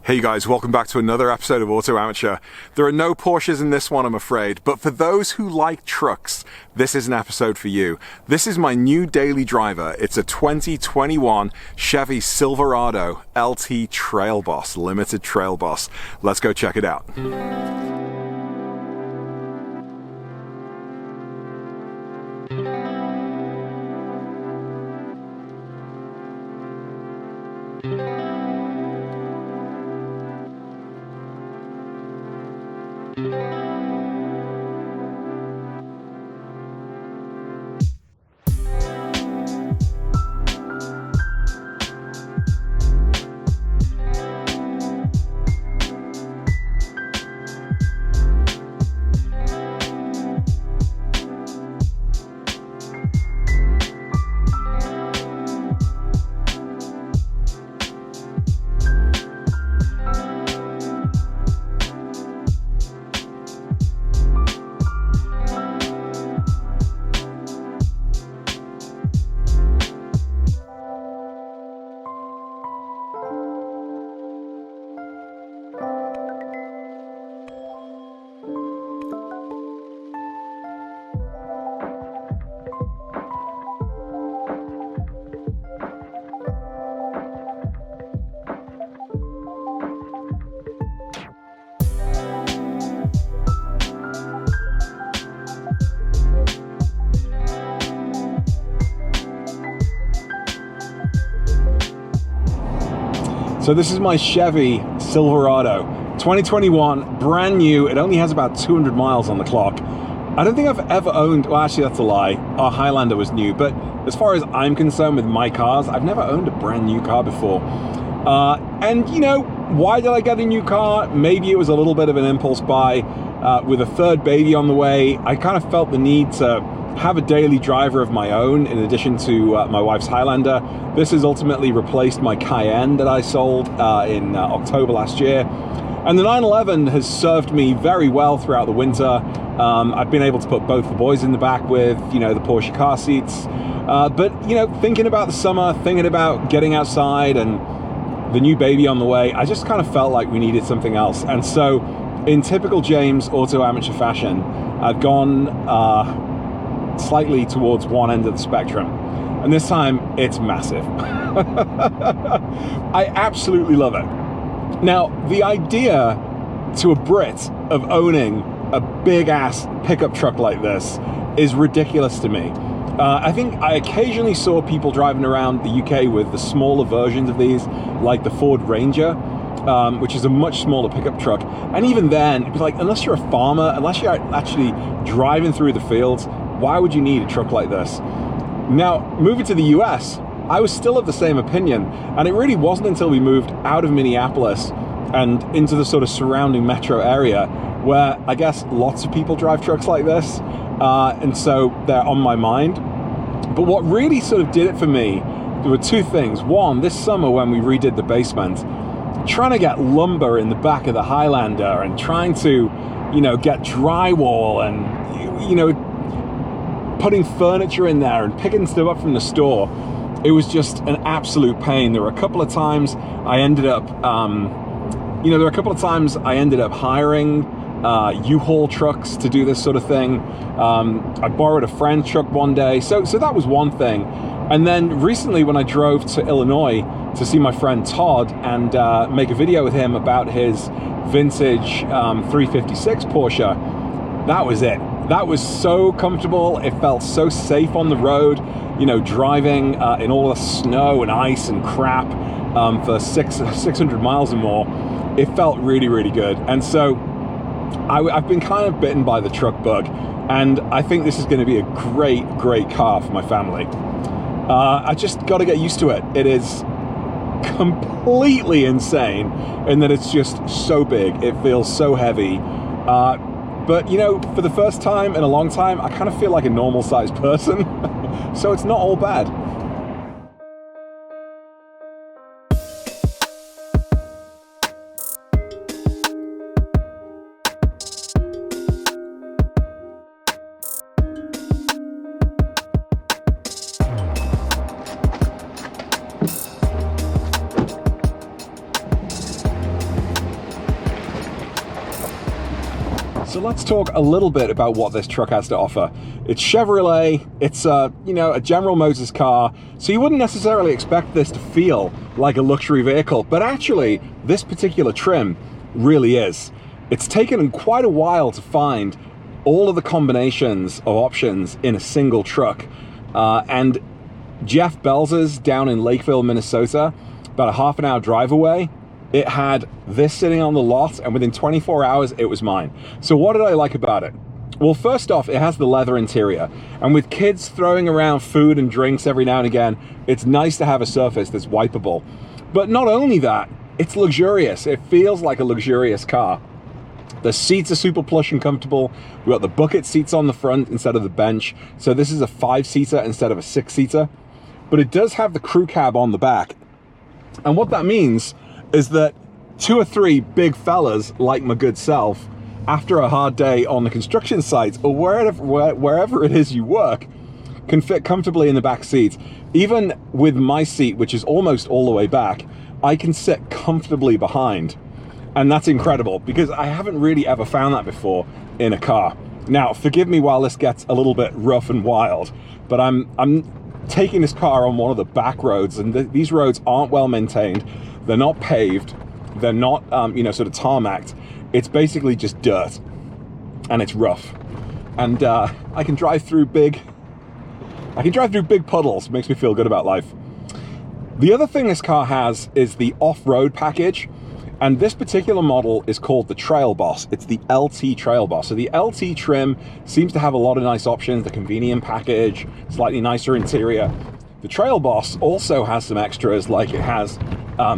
Hey guys, welcome back to another episode of Auto Amateur. There are no Porsches in this one, I'm afraid, but for those who like trucks, this is an episode for you. This is my new daily driver. It's a 2021 Chevy Silverado LT Trail Boss, Limited Trail Boss. Let's go check it out. So this is my Chevy Silverado, 2021, brand new. It only has about 200 miles on the clock. I don't think I've ever owned, well actually that's a lie, our Highlander was new, but as far as I'm concerned with my cars, I've never owned a brand new car before. And you know, why did I get a new car? Maybe it was a little bit of an impulse buy. With a third baby on the way, I kind of felt the need to have a daily driver of my own in addition to my wife's Highlander. This has ultimately replaced my Cayenne that I sold in October last year. And the 911 has served me very well throughout the winter. I've been able to put both the boys in the back with, you know, the Porsche car seats. But, you know, thinking about the summer, thinking about getting outside and the new baby on the way, I just kind of felt like we needed something else. And so in typical James Auto Amateur fashion, I've gone slightly towards one end of the spectrum, and this time it's massive. I absolutely love it. Now, the idea to a Brit of owning a big ass pickup truck like this is ridiculous to me. I think I occasionally saw people driving around the UK with the smaller versions of these, like the Ford Ranger, which is a much smaller pickup truck. And even then, it'd be like, unless you're a farmer, unless you're actually driving through the fields, why would you need a truck like this? Now, moving to the US, I was still of the same opinion, and it really wasn't until we moved out of Minneapolis and into the sort of surrounding metro area where I guess lots of people drive trucks like this, and so they're on my mind. But what really sort of did it for me, there were two things. One, this summer when we redid the basement, trying to get lumber in the back of the Highlander and trying to, you know, get drywall and, you know, putting furniture in there and picking stuff up from the store, it was just an absolute pain. There were a couple of times I ended up, hiring U-Haul trucks to do this sort of thing. I borrowed a friend's truck one day, so that was one thing. And then recently when I drove to Illinois to see my friend Todd and make a video with him about his vintage 356 Porsche, that was it. That was so comfortable. It felt so safe on the road, you know, driving in all the snow and ice and crap for 600 miles or more. It felt really, really good. And so I've been kind of bitten by the truck bug, and I think this is going to be a great, great car for my family. I just got to get used to it. It is completely insane in that it's just so big. It feels so heavy. But, you know, for the first time in a long time, I kind of feel like a normal-sized person, so it's not all bad. So let's talk a little bit about what this truck has to offer. It's Chevrolet, it's a General Motors car, so you wouldn't necessarily expect this to feel like a luxury vehicle, but actually this particular trim really is. It's taken quite a while to find all of the combinations of options in a single truck, and Jeff Belzer's down in Lakeville, Minnesota, about a half an hour drive away, it had this sitting on the lot, and within 24 hours, it was mine. So what did I like about it? Well, first off, it has the leather interior, and with kids throwing around food and drinks every now and again, it's nice to have a surface that's wipeable. But not only that, it's luxurious. It feels like a luxurious car. The seats are super plush and comfortable. We've got the bucket seats on the front instead of the bench. So this is a 5-seater instead of a 6-seater. But it does have the crew cab on the back. And what that means is that 2 or 3 big fellas like my good self, after a hard day on the construction site or wherever it is you work, can fit comfortably in the back seat. Even with my seat, which is almost all the way back, I can sit comfortably behind. And that's incredible because I haven't really ever found that before in a car. Now, forgive me while this gets a little bit rough and wild, but I'm taking this car on one of the back roads, and these roads aren't well maintained. They're not paved. They're not, sort of tarmacked. It's basically just dirt, and it's rough. And I can drive through big puddles. Makes me feel good about life. The other thing this car has is the off-road package, and this particular model is called the Trail Boss. It's the LT Trail Boss. So the LT trim seems to have a lot of nice options. The convenient package, slightly nicer interior. The Trail Boss also has some extras, like it has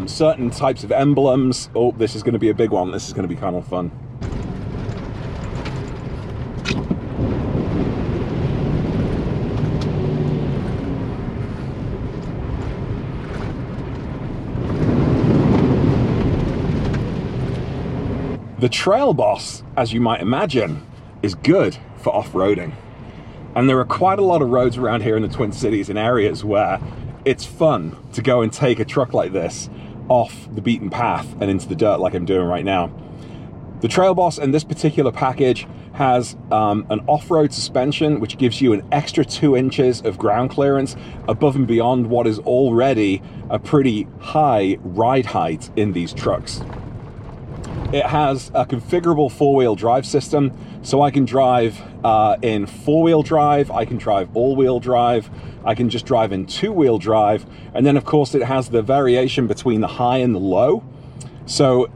certain types of emblems. Oh, this is going to be a big one. This is going to be kind of fun. The Trail Boss, as you might imagine, is good for off-roading. And there are quite a lot of roads around here in the Twin Cities in areas where it's fun to go and take a truck like this off the beaten path and into the dirt like I'm doing right now. The Trail Boss in this particular package has an off-road suspension, which gives you an extra 2 inches of ground clearance above and beyond what is already a pretty high ride height in these trucks. It has a configurable 4-wheel drive system, so I can drive in 4-wheel drive, I can drive all-wheel drive, I can just drive in 2-wheel drive, and then of course it has the variation between the high and the low. So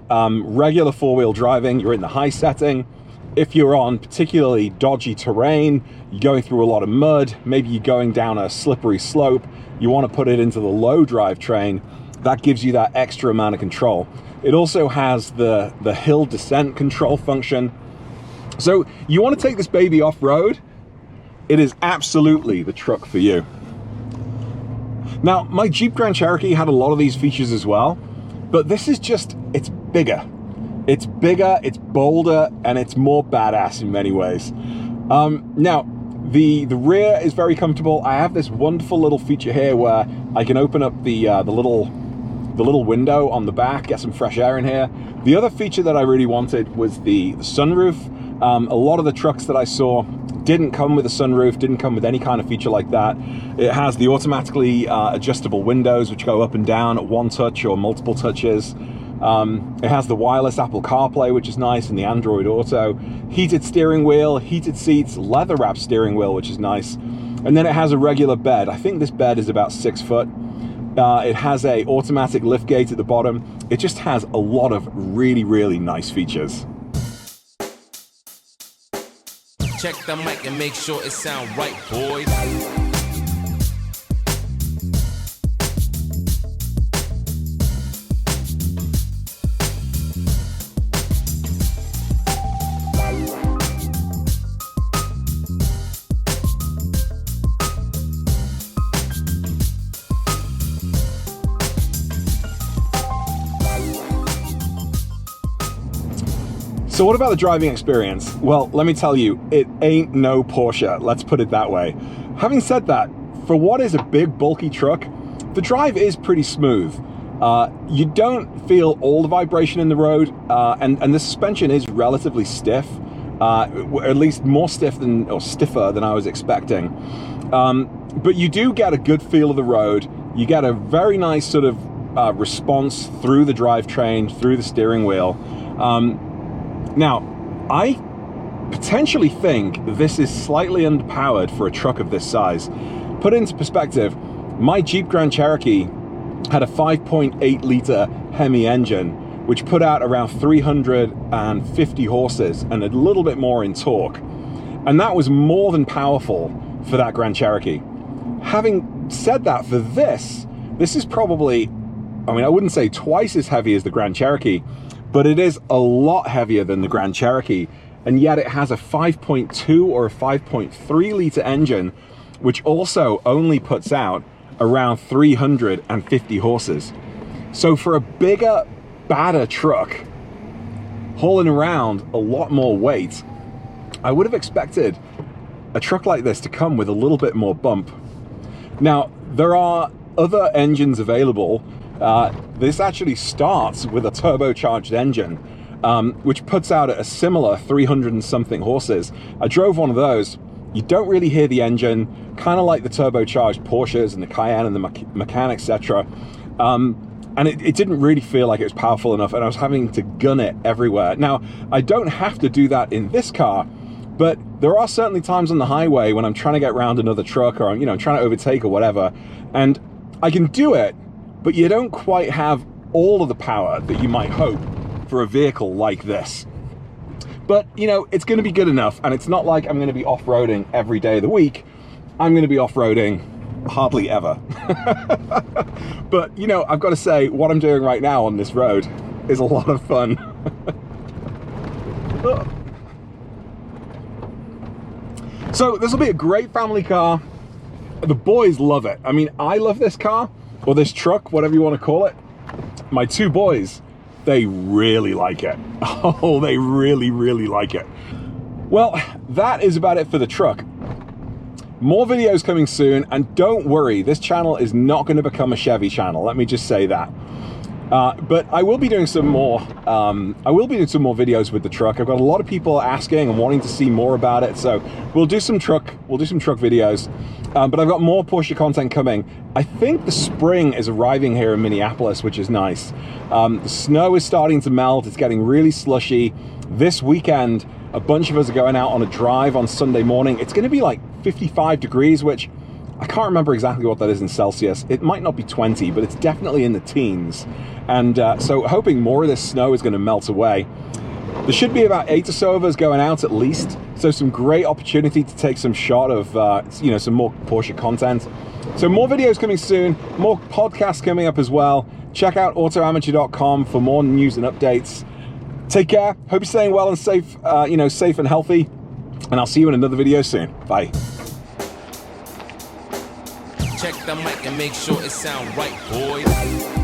regular 4-wheel driving, you're in the high setting. If you're on particularly dodgy terrain, you're going through a lot of mud, maybe you're going down a slippery slope, you want to put it into the low drivetrain, that gives you that extra amount of control. It also has the hill descent control function. So you want to take this baby off-road, it is absolutely the truck for you. Now, my Jeep Grand Cherokee had a lot of these features as well, but this is just, it's bigger. It's bigger, it's bolder, and it's more badass in many ways. Now, the rear is very comfortable. I have this wonderful little feature here where I can open up the little window on the back, get some fresh air in here. The other feature that I really wanted was the sunroof. A lot of the trucks that I saw didn't come with a sunroof, didn't come with any kind of feature like that. It has the automatically adjustable windows, which go up and down at one touch or multiple touches. It has the wireless Apple CarPlay, which is nice, and the Android Auto. Heated steering wheel, heated seats, leather wrap steering wheel, which is nice. And then it has a regular bed. I think this bed is about 6 foot. It has a automatic lift gate at the bottom. It just has a lot of really, really nice features. Check the mic and make sure it sound right, boys. So what about the driving experience? Well, let me tell you, it ain't no Porsche, let's put it that way. Having said that, for what is a big, bulky truck, the drive is pretty smooth. You don't feel all the vibration in the road, and the suspension is relatively stiff. at least more stiffer than I was expecting. But you do get a good feel of the road. You get a very nice sort of response through the drivetrain, through the steering wheel. Now, I potentially think this is slightly underpowered for a truck of this size. Put into perspective, my Jeep Grand Cherokee had a 5.8 liter Hemi engine, which put out around 350 horses and a little bit more in torque. And that was more than powerful for that Grand Cherokee. Having said that, for this is probably, I mean, I wouldn't say twice as heavy as the Grand Cherokee, but it is a lot heavier than the Grand Cherokee. And yet it has a 5.2 or a 5.3 liter engine, which also only puts out around 350 horses. So for a bigger, badder truck, hauling around a lot more weight, I would have expected a truck like this to come with a little bit more bump. Now, there are other engines available. This actually starts with a turbocharged engine, which puts out a similar 300 and something horses. I drove one of those. You don't really hear the engine, kind of like the turbocharged Porsches and the Cayenne and the Macan, etc. And it didn't really feel like it was powerful enough, and I was having to gun it everywhere. Now, I don't have to do that in this car, but there are certainly times on the highway when I'm trying to get around another truck, or I'm, trying to overtake or whatever, and I can do it, but you don't quite have all of the power that you might hope for a vehicle like this. But, it's going to be good enough, and it's not like I'm going to be off-roading every day of the week. I'm going to be off-roading hardly ever. But, I've got to say, what I'm doing right now on this road is a lot of fun. So this will be a great family car. The boys love it. I mean, I love this car, or this truck, whatever you want to call it. My two boys, they really like it. Oh, they really, really like it. Well, that is about it for the truck. More videos coming soon, and don't worry, this channel is not going to become a Chevy channel. Let me just say that. But I will be doing some more. I will be doing some more videos with the truck. I've got a lot of people asking and wanting to see more about it, so we'll do some truck videos. But I've got more Porsche content coming. I think the spring is arriving here in Minneapolis, which is nice. The snow is starting to melt. It's getting really slushy. This weekend, a bunch of us are going out on a drive on Sunday morning. It's going to be like 55 degrees, which I can't remember exactly what that is in Celsius. It might not be 20, but it's definitely in the teens. And so hoping more of this snow is going to melt away. There should be about 8 or so of us going out at least. So some great opportunity to take some shot of, some more Porsche content. So more videos coming soon, more podcasts coming up as well. Check out autoamateur.com for more news and updates. Take care. Hope you're staying well and safe, safe and healthy. And I'll see you in another video soon. Bye. Check the mic and make sure it sound right, boys.